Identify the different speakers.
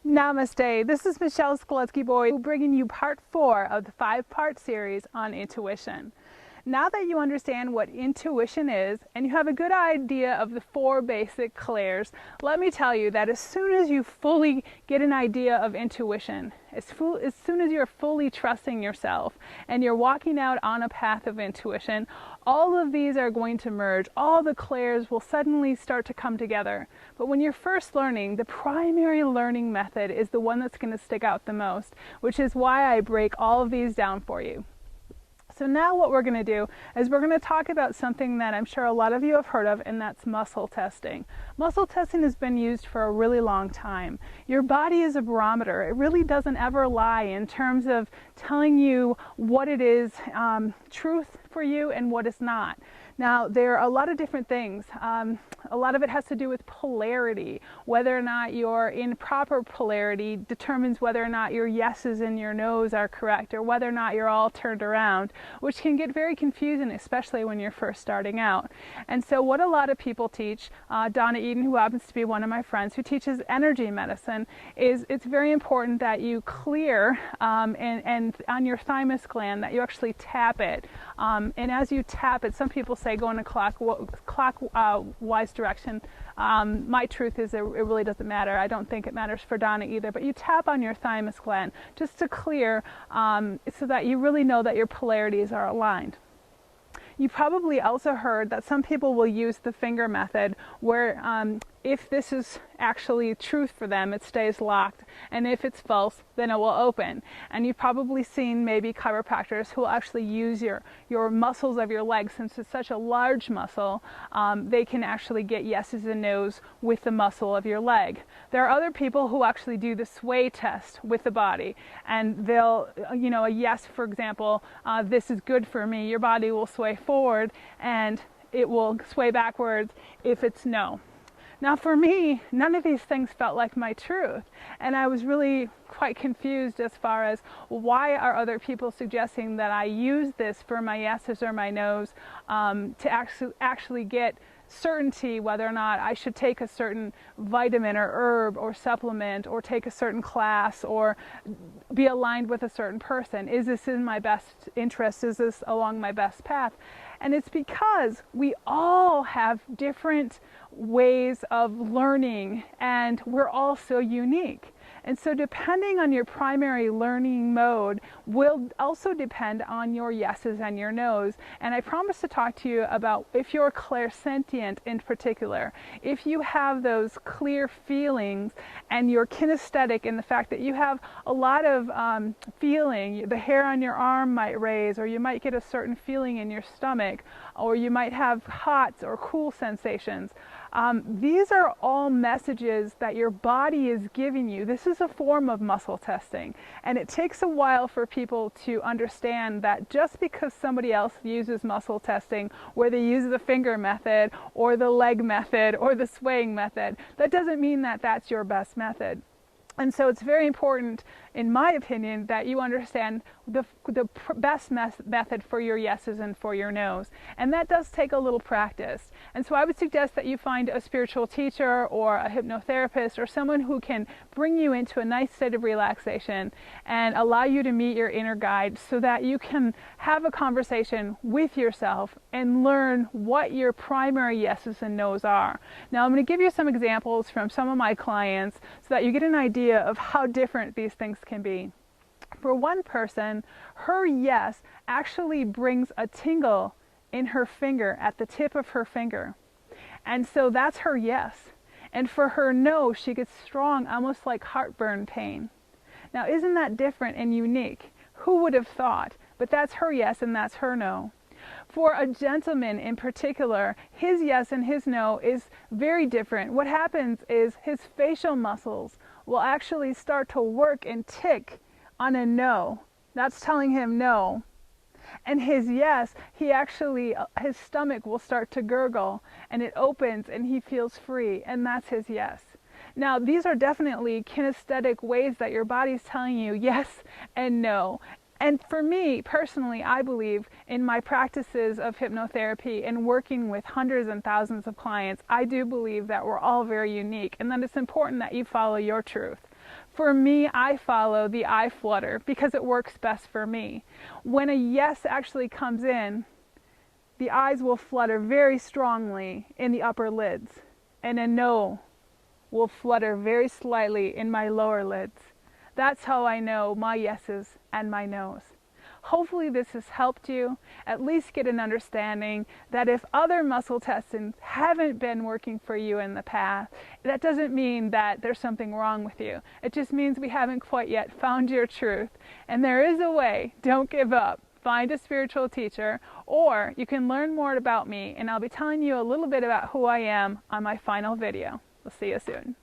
Speaker 1: Namaste. This is Michelle Skaletski-Boyd bringing you part 4 of the 5-part series on intuition. Now that you understand what intuition is and you have a good idea of the 4 basic clairs, let me tell you that as soon as you fully get an idea of intuition, as soon as you're fully trusting yourself and you're walking out on a path of intuition, all of these are going to merge. All the clairs will suddenly start to come together. But when you're first learning, the primary learning method is the one that's going to stick out the most, which is why I break all of these down for you. So now what we're going to do is we're going to talk about something that I'm sure a lot of you have heard of, and that's muscle testing. Muscle testing has been used for a really long time. Your body is a barometer. It really doesn't ever lie in terms of telling you what it is truth for you and what is not. Now, there are a lot of different things. A lot of it has to do with polarity. Whether or not you're in proper polarity determines whether or not your yeses and your nos are correct, or whether or not you're all turned around, which can get very confusing, especially when you're first starting out. And so what a lot of people teach, Donna Eden, who happens to be one of my friends, who teaches energy medicine, is it's very important that you clear and on your thymus gland, that you actually tap it. And as you tap it, some people say go in a clockwise direction. My truth is it really doesn't matter. I don't think it matters for Donna either. But you tap on your thymus gland just to clear so that you really know that your polarities are aligned. You probably also heard that some people will use the finger method where if this is actually truth for them, it stays locked, and if it's false, then it will open. And you've probably seen maybe chiropractors who will actually use your muscles of your legs. Since it's such a large muscle, they can actually get yeses and nos with the muscle of your leg. There are other people who actually do the sway test with the body, and they'll, a yes, for example, this is good for me, your body will sway forward, and it will sway backwards if it's no. Now for me, none of these things felt like my truth, and I was really quite confused as far as why are other people suggesting that I use this for my yeses or my nos to actually get certainty whether or not I should take a certain vitamin or herb or supplement, or take a certain class, or be aligned with a certain person. Is this in my best interest? Is this along my best path? And it's because we all have different ways of learning, and we're all so unique. And so depending on your primary learning mode will also depend on your yeses and your nos. And I promise to talk to you about if you're clairsentient in particular, if you have those clear feelings and you're kinesthetic in the fact that you have a lot of feeling, the hair on your arm might raise, or you might get a certain feeling in your stomach, or you might have hot or cool sensations. These are all messages that your body is giving you. This is a form of muscle testing, and it takes a while for people to understand that just because somebody else uses muscle testing, where they use the finger method or the leg method or the swaying method, that doesn't mean that that's your best method. And so it's very important, in my opinion, that you understand the best method for your yeses and for your nos. And that does take a little practice. And so I would suggest that you find a spiritual teacher or a hypnotherapist, or someone who can bring you into a nice state of relaxation and allow you to meet your inner guide, so that you can have a conversation with yourself and learn what your primary yeses and nos are. Now I'm going to give you some examples from some of my clients so that you get an idea of how different these things can be. For one person, her yes actually brings a tingle in her finger, at the tip of her finger. And so that's her yes. And for her no, she gets strong, almost like heartburn pain. Now isn't that different and unique? Who would have thought? But that's her yes and that's her no. For a gentleman in particular, his yes and his no is very different. What happens is his facial muscles will actually start to work and tick on a no. That's telling him no. And his yes, his stomach will start to gurgle, and it opens and he feels free, and that's his yes. Now, these are definitely kinesthetic ways that your body's telling you yes and no. And for me, personally, I believe in my practices of hypnotherapy and working with hundreds and thousands of clients, I do believe that we're all very unique and that it's important that you follow your truth. For me, I follow the I flutter because it works best for me. When a yes actually comes in, the eyes will flutter very strongly in the upper lids, and a no will flutter very slightly in my lower lids. That's how I know my yeses and my nos. Hopefully this has helped you at least get an understanding that if other muscle testings haven't been working for you in the past, that doesn't mean that there's something wrong with you. It just means we haven't quite yet found your truth. And there is a way. Don't give up. Find a spiritual teacher, or you can learn more about me, and I'll be telling you a little bit about who I am on my final video. We'll see you soon.